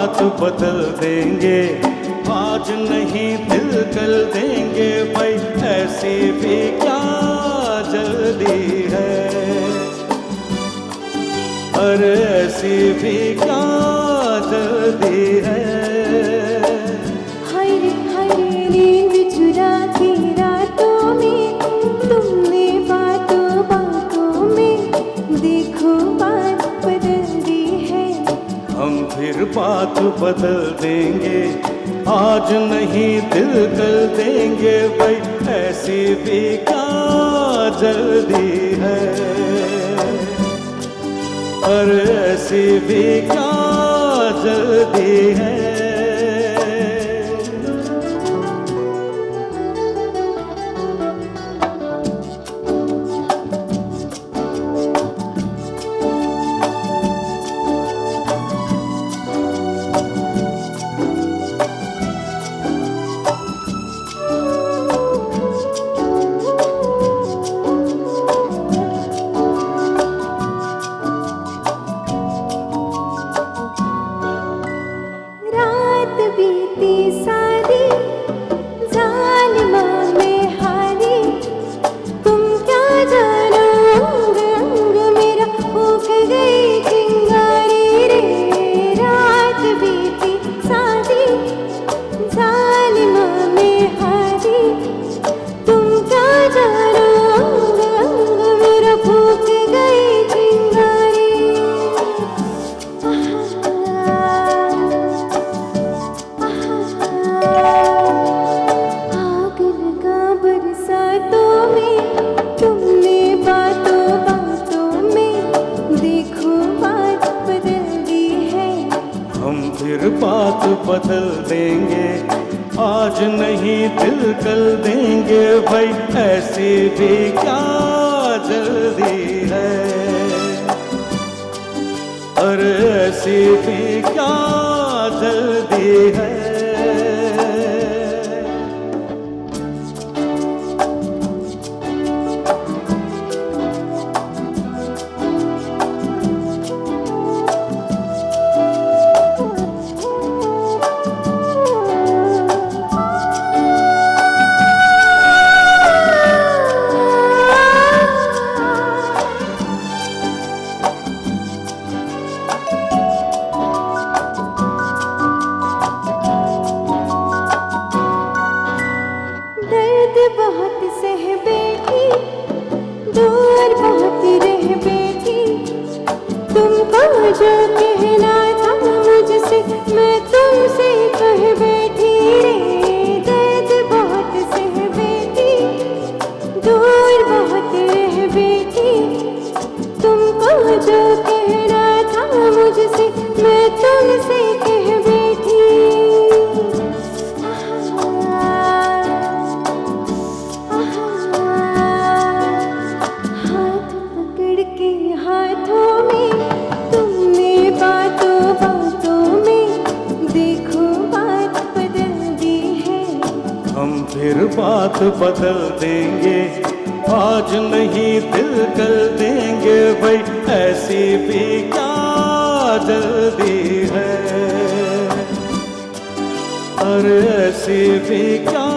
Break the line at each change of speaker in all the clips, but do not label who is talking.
बात बदल देंगे, आज नहीं दिल कल देंगे भाई, ऐसी भी क्या जल्दी है, अरे ऐसी भी क्या जल्दी है।
हाय रे नींद चुरा के रातों में तुमने बातों बातों में देखो बात बदल दी है।
हम फिर बात बदल देंगे, आज नहीं दिल कल देंगे भाई, ऐसी भी क्या जल्दी है, अरे ऐसी भी क्या जल्दी है।
बीती सारी जालिमा में हारी, तुम क्या जानो अंग अंग मेरा फूक गई चिंगारी रे। रात बीती सारी जालिमा में हारी, तुम क्या जानो अंग अंग मेरा फूक गई चिंगारी। आग लगा बरसातों में तुमने बातों बातों में देखो बात बदल दी है।
हम फिर बात बदल देंगे, आज नहीं दिल कल देंगे भाई, ऐसी भी क्या जल्दी है, अरे ऐसी भी क्या जल्दी है।
बहुत सह बैठी दूर बहुत रह बैठी, तुमको जो कहना था मुझसे मैं तुमसे कह बैठी रे। दर्द बहुत सह बैठी दूर बहुत रह बैठी, तुमको जो कहना था मुझसे मैं तुमसे कह बैठी। हाथों में तुमने बातों बातों में देखो बात बदल दी है।
हम फिर बात बदल देंगे, आज नहीं दिल कल देंगे भाई, ऐसी भी क्या जल्दी है, अरे ऐसी भी क्या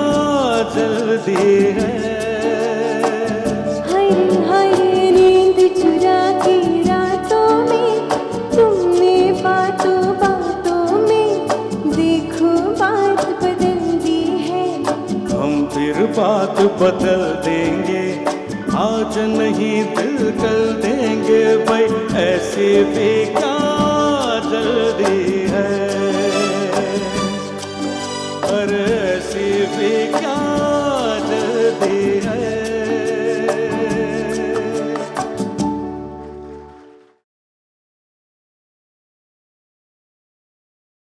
जल्दी है।
हाय नींद चुरा के रातों में तुमने बातों बातों में देखो बात बदल दी है।
हम फिर बात बदल देंगे, आज नहीं दिल कल देंगे भाई, ऐसी भी क्या जल्दी